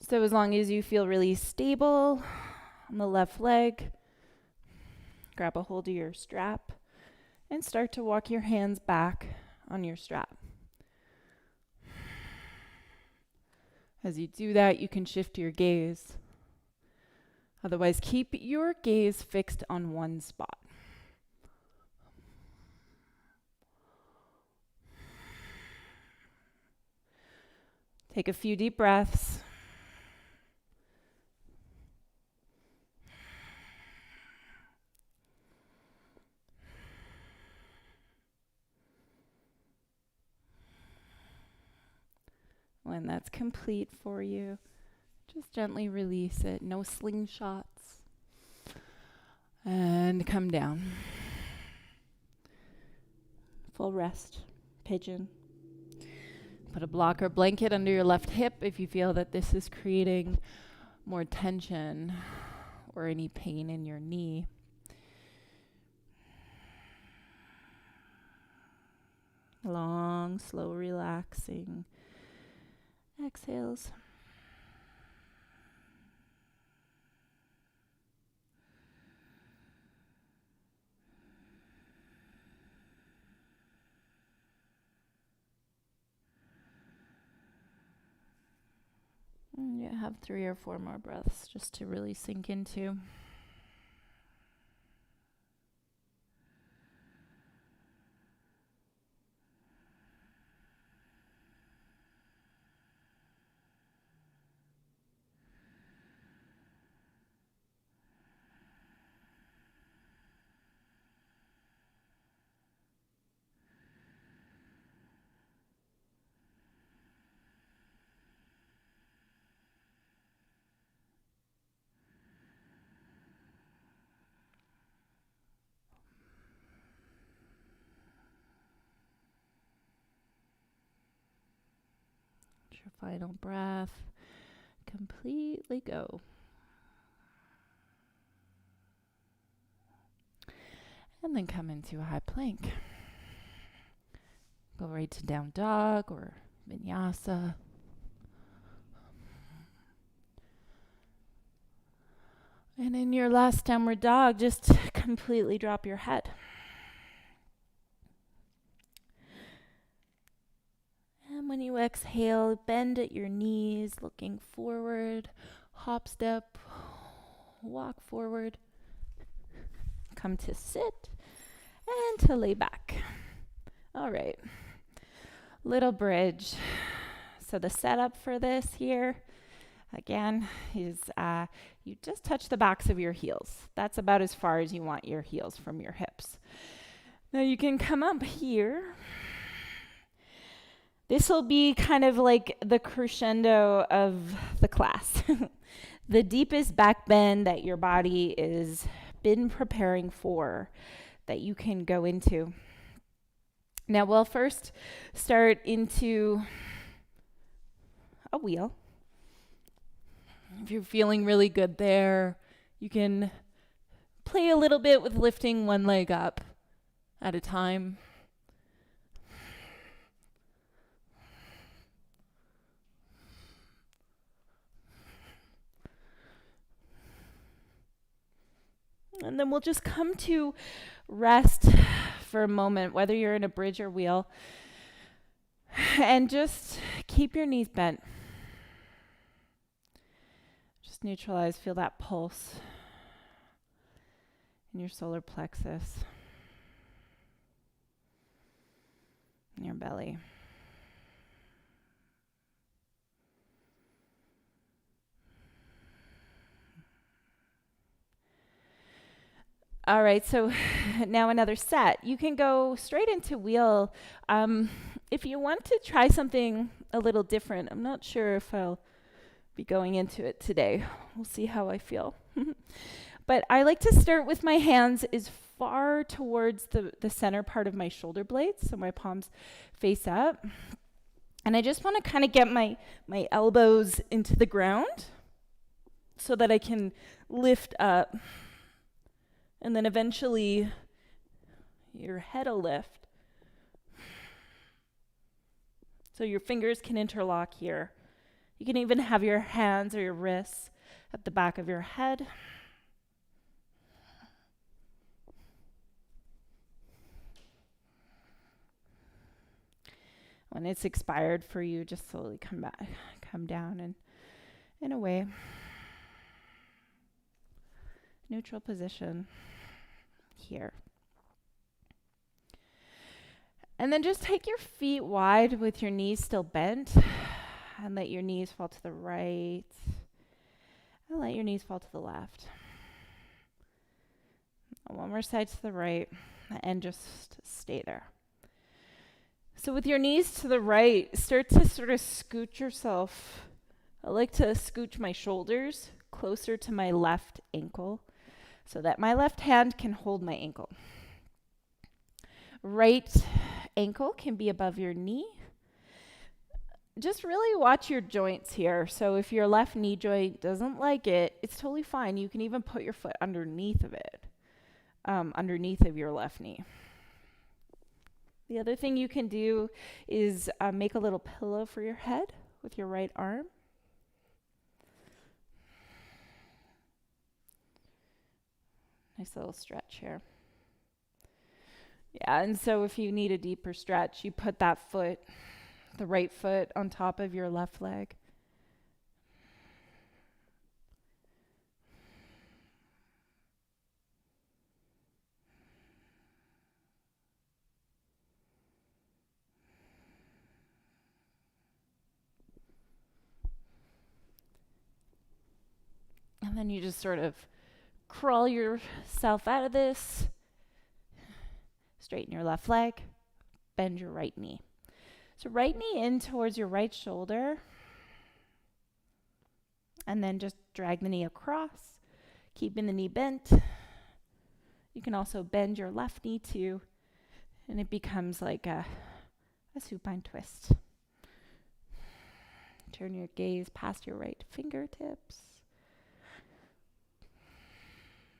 So as long as you feel really stable on the left leg, grab a hold of your strap and start to walk your hands back on your strap. As you do that, you can shift your gaze. Otherwise, keep your gaze fixed on one spot. Take a few deep breaths. When that's complete for you, just gently release it. No slingshots. And come down. Full rest. Pigeon. Put a block or blanket under your left hip if you feel that this is creating more tension or any pain in your knee. Long, slow, relaxing exhales. And you have 3 or 4 more breaths just to really sink into. Your final breath. Completely go. And then come into a high plank. Go right to down dog or vinyasa. And in your last downward dog, just completely drop your head. And when you exhale, bend at your knees, looking forward, hop step, walk forward, come to sit, and to lay back. All right, little bridge. So the setup for this here, again, is you just touch the backs of your heels. That's about as far as you want your heels from your hips. Now you can come up here. This will be kind of like the crescendo of the class. The deepest back bend that your body is been preparing for that you can go into. Now we'll first start into a wheel. If you're feeling really good there, you can play a little bit with lifting one leg up at a time. And then we'll just come to rest for a moment, whether you're in a bridge or wheel, and just keep your knees bent. Just neutralize, feel that pulse in your solar plexus, in your belly. All right, so now another set. You can go straight into wheel. If you want to try something a little different, I'm not sure if I'll be going into it today. We'll see how I feel. But I like to start with my hands as far towards the center part of my shoulder blades, so my palms face up. And I just want to kind of get my elbows into the ground so that I can lift up. And then eventually, your head will lift. So your fingers can interlock here. You can even have your hands or your wrists at the back of your head. When it's expired for you, just slowly come back, come down and away. Neutral position here. And then just take your feet wide with your knees still bent, and let your knees fall to the right, and let your knees fall to the left. One more side to the right, and just stay there. So with your knees to the right, start to sort of scoot yourself. I like to scooch my shoulders closer to my left ankle so that my left hand can hold my ankle. Right ankle can be above your knee. Just really watch your joints here. So if your left knee joint doesn't like it, it's totally fine. You can even put your foot underneath of it, underneath of your left knee. The other thing you can do is make a little pillow for your head with your right arm. Nice little stretch here. Yeah, and so if you need a deeper stretch, you put that foot, the right foot, on top of your left leg. And then you just sort of crawl yourself out of this. Straighten your left leg, bend your right knee. So right knee in towards your right shoulder, and then just drag the knee across, keeping the knee bent. You can also bend your left knee too, and it becomes like a supine twist. Turn your gaze past your right fingertips.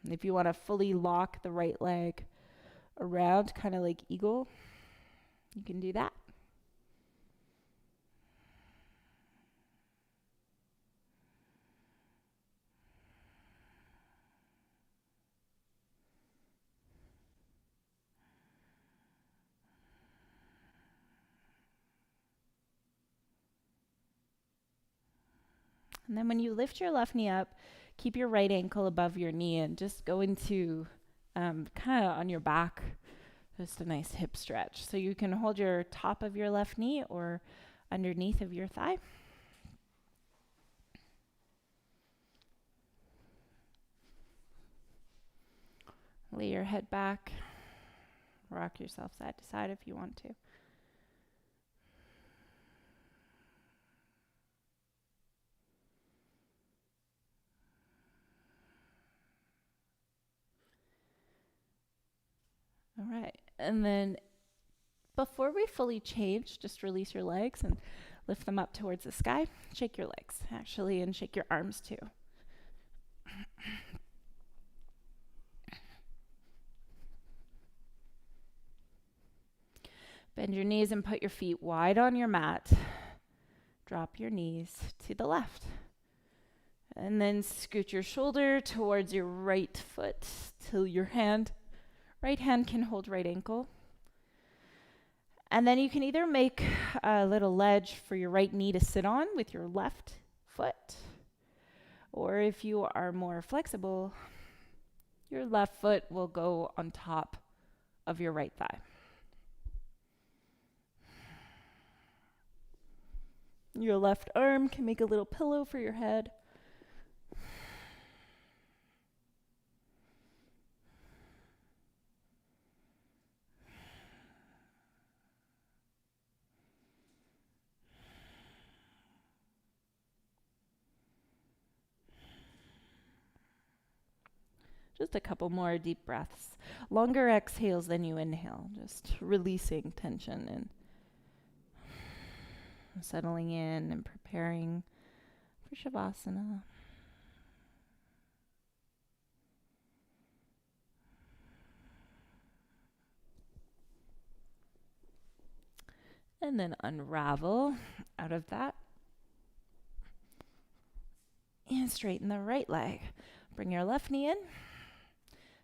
And if you want to fully lock the right leg around, kind of like eagle, you can do that. And then when you lift your left knee up, keep your right ankle above your knee and just go into kind of on your back, just a nice hip stretch. So you can hold your top of your left knee or underneath of your thigh. Lay your head back. Rock yourself side to side if you want to. All right. And then before we fully change, just release your legs and lift them up towards the sky. Shake your legs, actually, and shake your arms too. Bend your knees and put your feet wide on your mat. Drop your knees to the left. And then scoot your shoulder towards your right foot till your right hand can hold right ankle. And then you can either make a little ledge for your right knee to sit on with your left foot, or if you are more flexible, your left foot will go on top of your right thigh. Your left arm can make a little pillow for your head. Just a couple more deep breaths. Longer exhales than you inhale, just releasing tension and settling in and preparing for Shavasana. And then unravel out of that. And straighten the right leg. Bring your left knee in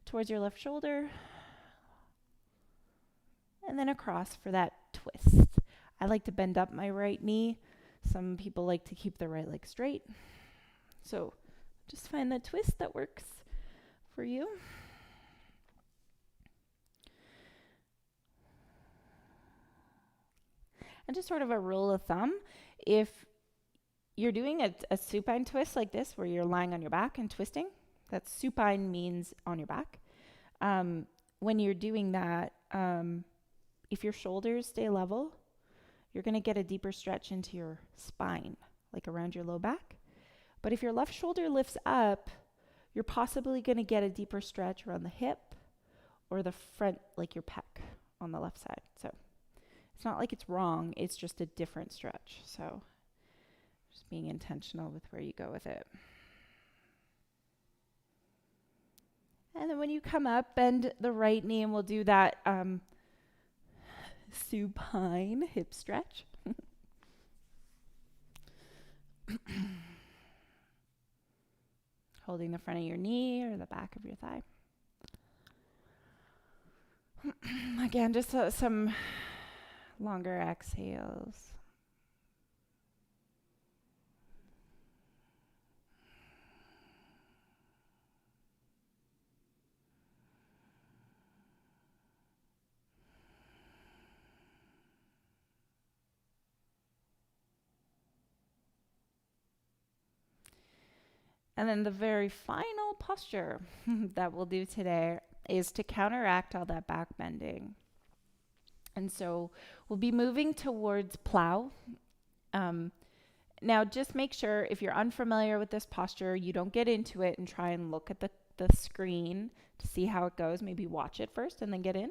towards your left shoulder. And then across for that twist. I like to bend up my right knee. Some people like to keep the right leg straight. So just find the twist that works for you. And just sort of a rule of thumb, if you're doing a supine twist like this, where you're lying on your back and twisting, that supine means on your back. When you're doing that, if your shoulders stay level, you're going to get a deeper stretch into your spine, like around your low back. But if your left shoulder lifts up, you're possibly going to get a deeper stretch around the hip or the front, like your pec on the left side. So it's not like it's wrong, it's just a different stretch. So just being intentional with where you go with it. And then when you come up, bend the right knee and we'll do that supine hip stretch. Holding the front of your knee or the back of your thigh. Again, just some longer exhales. And then the very final posture that we'll do today is to counteract all that back bending. And so we'll be moving towards plow. Now just make sure if you're unfamiliar with this posture, you don't get into it and try and look at the screen to see how it goes. Maybe watch it first and then get in.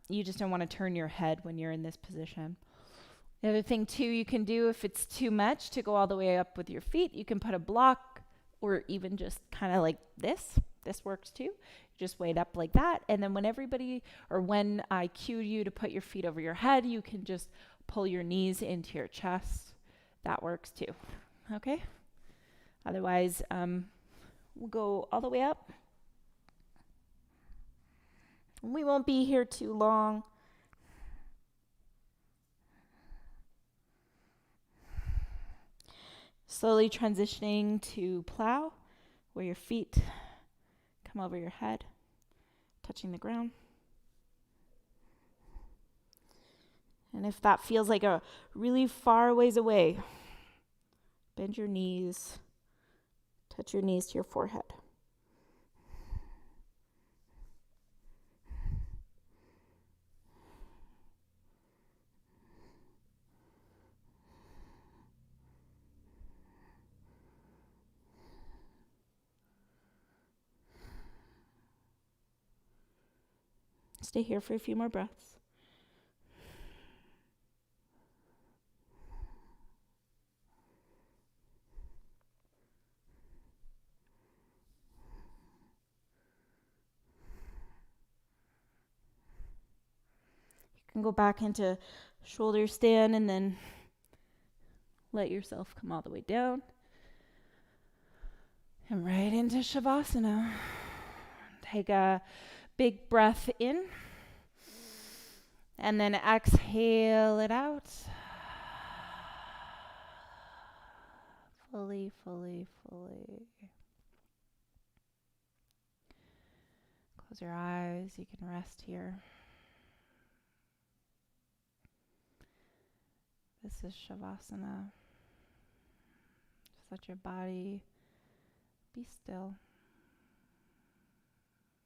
You just don't want to turn your head when you're in this position. The other thing too you can do, if it's too much to go all the way up with your feet, you can put a block or even just kind of like this. This works too. Just wait up like that. And then when I cue you to put your feet over your head, you can just pull your knees into your chest. That works too. Okay? Otherwise, we'll go all the way up. We won't be here too long. Slowly transitioning to plow, where your feet come over your head, touching the ground. And if that feels like a really far ways away, bend your knees, touch your knees to your forehead. Stay here for a few more breaths. You can go back into shoulder stand and then let yourself come all the way down. And right into Shavasana. Take a big breath in. And then exhale it out. Fully, fully, fully. Close your eyes. You can rest here. This is Shavasana. Just let your body be still.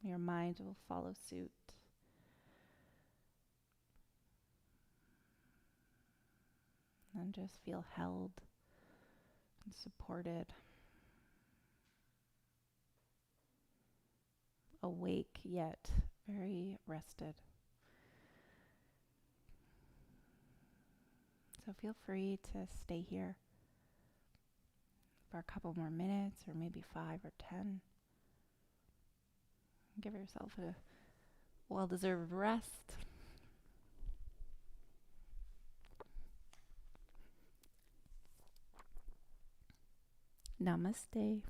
Your mind will follow suit. And just feel held and supported. Awake yet very rested. So feel free to stay here for a couple more minutes, or maybe 5 or 10. Give yourself a well-deserved rest. Namaste.